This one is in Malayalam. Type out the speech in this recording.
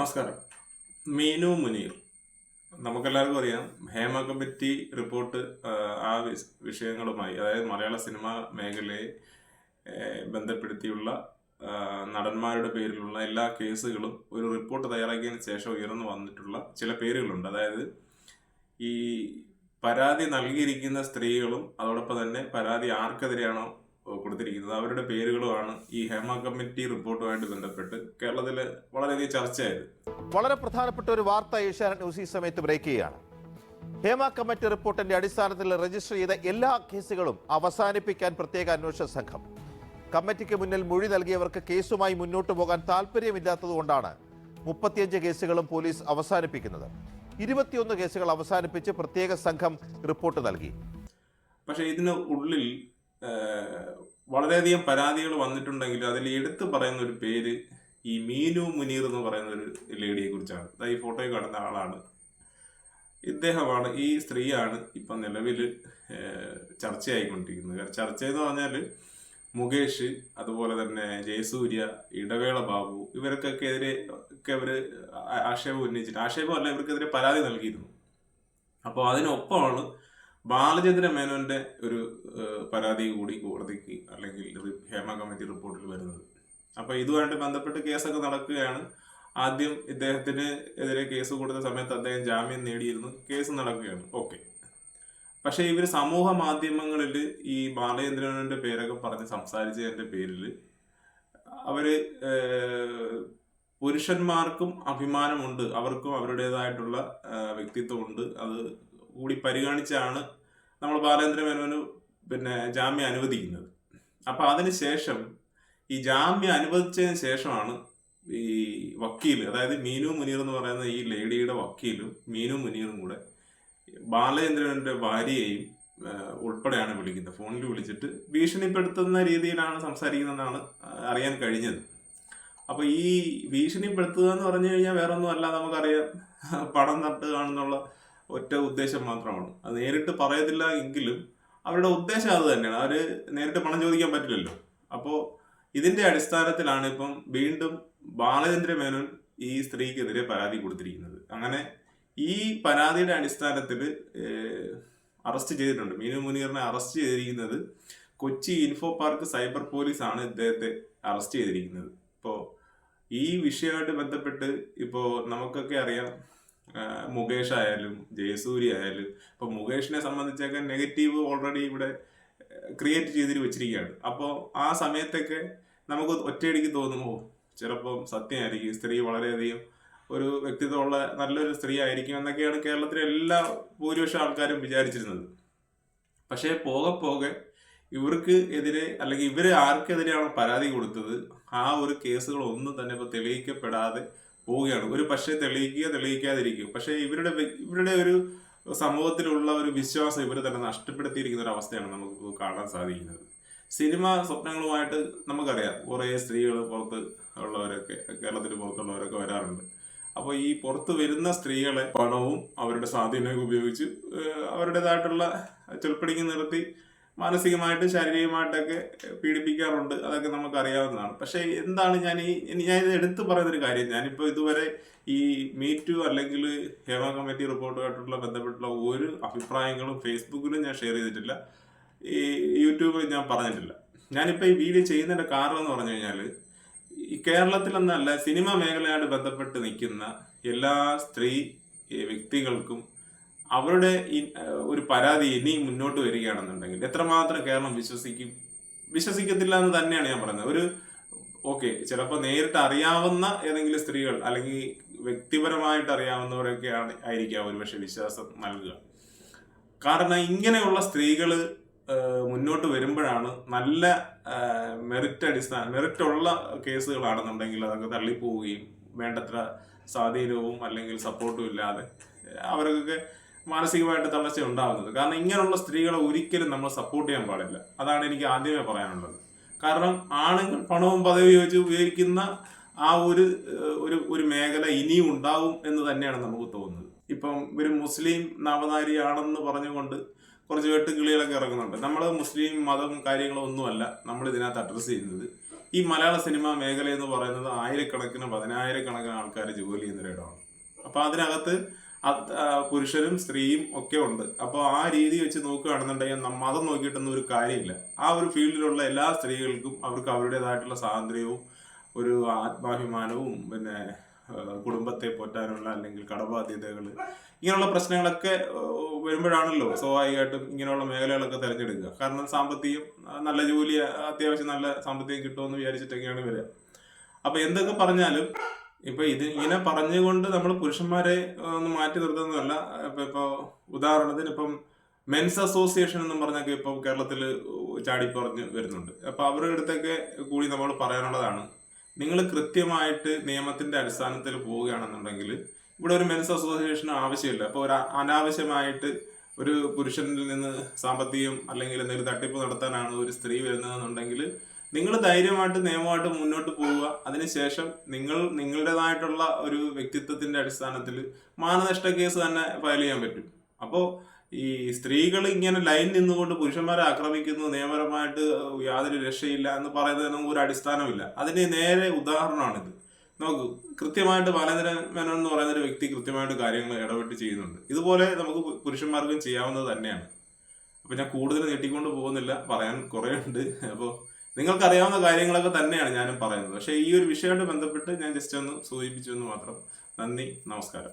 നമസ്കാരം. മീനു മുനീർ നമുക്കെല്ലാവർക്കും അറിയാം. ഹേമ കമ്മിറ്റി റിപ്പോർട്ട് ആ വിഷയങ്ങളുമായി, അതായത് മലയാള സിനിമാ മേഖലയെ ബന്ധപ്പെടുത്തിയുള്ള നടന്മാരുടെ പേരിലുള്ള എല്ലാ കേസുകളും ഒരു റിപ്പോർട്ട് തയ്യാറാക്കിയതിന് ശേഷം ഉയർന്നു വന്നിട്ടുള്ള ചില പേരുകളുണ്ട്. അതായത് ഈ പരാതി നൽകിയിരിക്കുന്ന സ്ത്രീകളും അതോടൊപ്പം തന്നെ പരാതി ആർക്കെതിരെയാണോ കൊടുത്തിരിക്കുന്നത് അവരുടെ പേരുകളുമാണ് ഈ ഹേമ കമ്മിറ്റി റിപ്പോർട്ടുമായിട്ട് ബന്ധപ്പെട്ട് കേരളത്തിൽ വളരെയധികം ചർച്ചയായത്. വളരെ പ്രധാനപ്പെട്ട ഒരു വാർത്ത ഏഷ്യാനെറ്റ് ന്യൂസ് ഈ സമയത്ത് ബ്രേക്ക് ചെയ്യുകയാണ്. ഹേമ കമ്മിറ്റി റിപ്പോർട്ടിന്റെ അടിസ്ഥാനത്തിൽ രജിസ്റ്റർ ചെയ്ത എല്ലാ കേസുകളും അവസാനിപ്പിക്കാൻ പ്രത്യേക അന്വേഷണ സംഘം. കമ്മിറ്റിക്ക് മുന്നിൽ മൊഴി നൽകിയവർക്ക് കേസുമായി മുന്നോട്ട് പോകാൻ താല്പര്യമില്ലാത്തതുകൊണ്ടാണ് 35 കേസുകളും പോലീസ് അവസാനിപ്പിക്കുന്നത്. 21 കേസുകൾ അവസാനിപ്പിച്ച് പ്രത്യേക സംഘം റിപ്പോർട്ട് നൽകി. പക്ഷേ ഇതിന് ഉള്ളിൽ വളരെയധികം പരാതികൾ വന്നിട്ടുണ്ടെങ്കിൽ അതിൽ എടുത്തു പറയുന്ന ഒരു പേര് ഈ മീനു മുനീർ എന്ന് പറയുന്ന ഒരു ലേഡിയെ കുറിച്ചാണ്. ഈ ഫോട്ടോയിൽ കാണുന്ന ആളാണ്. ഇദ്ദേഹമാണ്, ഈ സ്ത്രീയാണ് ഇപ്പം നിലവിൽ ചർച്ചയായിക്കൊണ്ടിരിക്കുന്നത്. ചർച്ച എന്ന് പറഞ്ഞാൽ മുകേഷ്, അതുപോലെ തന്നെ ജയസൂര്യ, ഇടവേള ബാബു, ഇവർക്കൊക്കെ എതിരെ അവർ ആക്ഷേപം ഉന്നയിച്ചിട്ട്, ആക്ഷേപമല്ല, ഇവർക്കെതിരെ പരാതി നൽകിയിരുന്നു. അപ്പോൾ അതിനൊപ്പമാണ് ബാലചന്ദ്ര മേനോന്റെ ഒരു പരാതി കൂടി കോടതിക്ക് അല്ലെങ്കിൽ ഹേമ കമ്മിറ്റി റിപ്പോർട്ടിൽ വരുന്നത്. അപ്പോൾ ഇതുമായിട്ട് ബന്ധപ്പെട്ട് കേസൊക്കെ നടക്കുകയാണ്. ആദ്യം ഇദ്ദേഹത്തിന് എതിരെ കേസ് കൊടുത്ത സമയത്ത് അദ്ദേഹം ജാമ്യം നേടിയിരുന്നു. കേസ് നടക്കുകയാണ്. ഓക്കെ. പക്ഷേ ഇവർ സമൂഹ മാധ്യമങ്ങളിൽ ഈ ബാലചന്ദ്രന്റെ പേരൊക്കെ പറഞ്ഞ് സംസാരിച്ചതിന്റെ പേരിൽ അവര് പുരുഷന്മാർക്കും അഭിമാനമുണ്ട്, അവർക്കും അവരുടേതായിട്ടുള്ള വ്യക്തിത്വമുണ്ട്, അത് കൂടി പരിഗണിച്ചാണ് നമ്മൾ ബാലചന്ദ്ര മേനോന് ജാമ്യം അനുവദിക്കുന്നത്. അപ്പൊ അതിനുശേഷം ഈ ജാമ്യം അനുവദിച്ചതിന് ശേഷമാണ് ഈ വക്കീൽ, അതായത് മീനു മുനീർ എന്ന് പറയുന്ന ഈ ലേഡിയുടെ വക്കീലും മീനു മുനീറും കൂടെ ബാലചന്ദ്രന്റെ ഭാര്യയെയും ഉൾപ്പെടെയാണ് വിളിക്കുന്നത്. ഫോണിൽ വിളിച്ചിട്ട് ഭീഷണിപ്പെടുത്തുന്ന രീതിയിലാണ് സംസാരിക്കുന്നതെന്നാണ് അറിയാൻ കഴിഞ്ഞത്. അപ്പൊ ഈ ഭീഷണിപ്പെടുത്തുക എന്ന് പറഞ്ഞു കഴിഞ്ഞാൽ വേറൊന്നും അല്ല, നമുക്കറിയാം, പണം തട്ടുകയാണെന്നുള്ള ഒറ്റ ഉദ്ദേശം മാത്രമാണ്. അത് നേരിട്ട് പറയത്തില്ല എങ്കിലും അവരുടെ ഉദ്ദേശം അത് തന്നെയാണ്. അവര് നേരിട്ട് പണം ചോദിക്കാൻ പറ്റില്ലല്ലോ. അപ്പോൾ ഇതിന്റെ അടിസ്ഥാനത്തിലാണ് ഇപ്പം വീണ്ടും ബാലചന്ദ്ര മേനോൻ ഈ സ്ത്രീക്കെതിരെ പരാതി കൊടുത്തിരിക്കുന്നത്. അങ്ങനെ ഈ പരാതിയുടെ അടിസ്ഥാനത്തിൽ അറസ്റ്റ് ചെയ്തിട്ടുണ്ട്. മീനു മുനീറിനെ അറസ്റ്റ് ചെയ്തിരിക്കുന്നത് കൊച്ചി ഇൻഫോ പാർക്ക് സൈബർ പോലീസാണ് ഇദ്ദേഹത്തെ അറസ്റ്റ് ചെയ്തിരിക്കുന്നത്. ഇപ്പോൾ ഈ വിഷയമായിട്ട് ബന്ധപ്പെട്ട് ഇപ്പോൾ നമുക്കൊക്കെ അറിയാം, മുകേഷ് ആയാലും ജയസൂര്യ ആയാലും, ഇപ്പൊ മുകേഷിനെ സംബന്ധിച്ചൊക്കെ നെഗറ്റീവ് ഓൾറെഡി ഇവിടെ ക്രിയേറ്റ് ചെയ്തിട്ട് വെച്ചിരിക്കുകയാണ്. അപ്പോൾ ആ സമയത്തൊക്കെ നമുക്ക് ഒറ്റയടിക്ക് തോന്നുമോ ചിലപ്പം സത്യമായിരിക്കും, സ്ത്രീ വളരെയധികം ഒരു വ്യക്തിത്വമുള്ള നല്ലൊരു സ്ത്രീ ആയിരിക്കും എന്നൊക്കെയാണ് കേരളത്തിലെ എല്ലാ ഭൂരിപക്ഷം ആൾക്കാരും വിചാരിച്ചിരുന്നത്. പക്ഷേ പോകെ പോകെ ഇവർക്ക് എതിരെ അല്ലെങ്കിൽ ഇവര് ആർക്കെതിരെയാണോ പരാതി കൊടുത്തത് ആ ഒരു കേസുകളൊന്നും തന്നെ ഇപ്പൊ തെളിയിക്കപ്പെടാതെ പോവുകയാണ്. ഒരു പക്ഷേ തെളിയിക്കാതിരിക്കും. പക്ഷേ ഇവരുടെ ഒരു സമൂഹത്തിലുള്ള ഒരു വിശ്വാസം ഇവർ തന്നെ നഷ്ടപ്പെടുത്തിയിരിക്കുന്ന ഒരു അവസ്ഥയാണ് നമുക്ക് കാണാൻ സാധിക്കുന്നത്. സിനിമ സ്വപ്നങ്ങളുമായിട്ട് നമുക്കറിയാം കുറേ സ്ത്രീകൾ പുറത്ത് ഉള്ളവരൊക്കെ, കേരളത്തിന് പുറത്തുള്ളവരൊക്കെ വരാറുണ്ട്. അപ്പോൾ ഈ പുറത്ത് വരുന്ന സ്ത്രീകളെ പണവും അവരുടെ സ്വാധീനവും ഉപയോഗിച്ച് അവരുടേതായിട്ടുള്ള ചൊൽപ്പടിക്ക് നിർത്തി മാനസികമായിട്ടും ശാരീരികമായിട്ടൊക്കെ പീഡിപ്പിക്കാറുണ്ട്. അതൊക്കെ നമുക്ക് അറിയാവുന്നതാണ്. പക്ഷേ എന്താണ് ഞാൻ ഇത് എടുത്തു പറയുന്നൊരു കാര്യം, ഞാനിപ്പോൾ ഇതുവരെ ഈ മീറ്റു അല്ലെങ്കിൽ ഹേമ കമ്മിറ്റി റിപ്പോർട്ടുമായിട്ടുള്ള ബന്ധപ്പെട്ടുള്ള ഒരു അഭിപ്രായങ്ങളും ഫേസ്ബുക്കിലും ഞാൻ ഷെയർ ചെയ്തിട്ടില്ല, ഈ യൂട്യൂബിൽ ഞാൻ പറഞ്ഞിട്ടില്ല. ഞാനിപ്പോൾ ഈ വീഡിയോ ചെയ്യുന്നതിൻ്റെ കാരണം എന്ന് പറഞ്ഞു കഴിഞ്ഞാൽ ഈ കേരളത്തിലെന്നല്ല സിനിമ മേഖലയായിട്ട് ബന്ധപ്പെട്ട് നിൽക്കുന്ന എല്ലാ സ്ത്രീ വ്യക്തികൾക്കും അവരുടെ ഒരു പരാതി ഇനി മുന്നോട്ട് വരികയാണെന്നുണ്ടെങ്കിൽ എത്രമാത്രം കേരളം വിശ്വസിക്കത്തില്ല എന്ന് തന്നെയാണ് ഞാൻ പറയുന്നത്. ഒരു ഓക്കെ, ചിലപ്പോൾ നേരിട്ട് അറിയാവുന്ന ഏതെങ്കിലും സ്ത്രീകൾ അല്ലെങ്കിൽ വ്യക്തിപരമായിട്ട് അറിയാവുന്നവരൊക്കെ ആയിരിക്കാം ഒരുപക്ഷെ വിശ്വാസം നൽകുക. കാരണം ഇങ്ങനെയുള്ള സ്ത്രീകൾ മുന്നോട്ട് വരുമ്പോഴാണ് നല്ല മെറിറ്റുള്ള കേസുകളാണെന്നുണ്ടെങ്കിൽ അതൊക്കെ തള്ളിപ്പോവുകയും വേണ്ടത്ര സ്വാധീനവും അല്ലെങ്കിൽ സപ്പോർട്ടും ഇല്ലാതെ അവർക്കൊക്കെ മാനസികമായിട്ട് തളർച്ച ഉണ്ടാകുന്നത്. കാരണം ഇങ്ങനെയുള്ള സ്ത്രീകളെ ഒരിക്കലും നമ്മൾ സപ്പോർട്ട് ചെയ്യാൻ പാടില്ല. അതാണ് എനിക്ക് ആദ്യമേ പറയാനുള്ളത്. കാരണം ആണുങ്ങൾ പണവും പദവി വെച്ച് ഉപയോഗിക്കുന്ന ആ ഒരു മേഖല ഇനിയും ഉണ്ടാവും എന്ന് തന്നെയാണ് നമുക്ക് തോന്നുന്നത്. ഇപ്പം ഒരു മുസ്ലിം നവനാരിയാണെന്ന് പറഞ്ഞുകൊണ്ട് കുറച്ച് വെട്ടുകിളികളൊക്കെ ഇറങ്ങുന്നുണ്ട്. നമ്മൾ മുസ്ലിം മതം കാര്യങ്ങളൊന്നുമല്ല നമ്മൾ ഇതിനകത്ത് അഡ്രസ്സ് ചെയ്യുന്നത്. ഈ മലയാള സിനിമാ മേഖല എന്ന് പറയുന്നത് ആയിരക്കണക്കിന് പതിനായിരക്കണക്കിന് ആൾക്കാർ ജോലി ചെയ്യുന്ന ഇടമാണ്. അപ്പൊ അതിനകത്ത് പുരുഷനും സ്ത്രീയും ഒക്കെ ഉണ്ട്. അപ്പോൾ ആ രീതി വെച്ച് നോക്കുകയാണെന്നുണ്ടെങ്കിൽ മതം നോക്കിയിട്ടൊന്നും ഒരു കാര്യമില്ല. ആ ഒരു ഫീൽഡിലുള്ള എല്ലാ സ്ത്രീകൾക്കും അവർക്ക് അവരുടേതായിട്ടുള്ള സ്വാതന്ത്ര്യവും ഒരു ആത്മാഭിമാനവും പിന്നെ കുടുംബത്തെ പോറ്റാനുള്ള അല്ലെങ്കിൽ കടബാധ്യതകൾ ഇങ്ങനെയുള്ള പ്രശ്നങ്ങളൊക്കെ വരുമ്പോഴാണല്ലോ സ്വാഭാവികമായിട്ടും ഇങ്ങനെയുള്ള മേഖലകളൊക്കെ തിരഞ്ഞെടുക്കുക. കാരണം സാമ്പത്തികം, നല്ല ജോലി, അത്യാവശ്യം നല്ല സാമ്പത്തികം കിട്ടുമെന്ന് വിചാരിച്ചിട്ടൊക്കെയാണ് വരിക. അപ്പൊ എന്തൊക്കെ പറഞ്ഞാലും ഇപ്പൊ ഇത് ഇങ്ങനെ പറഞ്ഞുകൊണ്ട് നമ്മൾ പുരുഷന്മാരെ ഒന്ന് മാറ്റി നിർത്തുന്നതല്ല. ഇപ്പൊ ഉദാഹരണത്തിന് ഇപ്പം മെൻസ് അസോസിയേഷൻ എന്നും പറഞ്ഞൊക്കെ ഇപ്പം കേരളത്തിൽ ചാടിപ്പറഞ്ഞ് വരുന്നുണ്ട്. അപ്പൊ അവരുടെ അടുത്തൊക്കെ കൂടി നമ്മൾ പറയാനുള്ളതാണ്, നിങ്ങൾ കൃത്യമായിട്ട് നിയമത്തിന്റെ അടിസ്ഥാനത്തിൽ പോവുകയാണെന്നുണ്ടെങ്കിൽ ഇവിടെ ഒരു മെൻസ് അസോസിയേഷൻ ആവശ്യമില്ല. അപ്പോൾ ഒരു അനാവശ്യമായിട്ട് ഒരു പുരുഷനിൽ നിന്ന് സാമ്പത്തികം അല്ലെങ്കിൽ എന്തെങ്കിലും തട്ടിപ്പ് നടത്താനാണ് ഒരു സ്ത്രീ വരുന്നതെന്നുണ്ടെങ്കിൽ നിങ്ങൾ ധൈര്യമായിട്ട് നിയമമായിട്ട് മുന്നോട്ട് പോവുക. അതിനുശേഷം നിങ്ങളുടേതായിട്ടുള്ള ഒരു വ്യക്തിത്വത്തിന്റെ അടിസ്ഥാനത്തിൽ മാനനഷ്ട കേസ് തന്നെ ഫയൽ ചെയ്യാൻ പറ്റും. അപ്പോൾ ഈ സ്ത്രീകൾ ഇങ്ങനെ ലൈൻ നിന്നുകൊണ്ട് പുരുഷന്മാരെ ആക്രമിക്കുന്നു, നിയമപരമായിട്ട് യാതൊരു രക്ഷയില്ല എന്ന് പറയുന്നതിനൊന്നും ഒരു അടിസ്ഥാനമില്ല. അതിന് നേരെ ഉദാഹരണമാണിത്. നോക്കൂ, കൃത്യമായിട്ട് ബാലേന്ദ്രൻ മേനോൻ എന്ന് പറയുന്ന ഒരു വ്യക്തി കൃത്യമായിട്ട് കാര്യങ്ങൾ ഇടപെട്ട് ചെയ്യുന്നുണ്ട്. ഇതുപോലെ നമുക്ക് പുരുഷന്മാർക്കും ചെയ്യാവുന്നത് തന്നെയാണ്. അപ്പൊ ഞാൻ കൂടുതൽ നീട്ടിക്കൊണ്ട് പോകുന്നില്ല, പറയാൻ കുറെ ഉണ്ട്. അപ്പോൾ നിങ്ങൾക്കറിയാവുന്ന കാര്യങ്ങളൊക്കെ തന്നെയാണ് ഞാനും പറയുന്നത്. പക്ഷേ ഈ ഒരു വിഷയമായിട്ട് ബന്ധപ്പെട്ട് ഞാൻ ജസ്റ്റ് ഒന്ന് സൂചിപ്പിച്ചു എന്ന് മാത്രം. നന്ദി, നമസ്കാരം.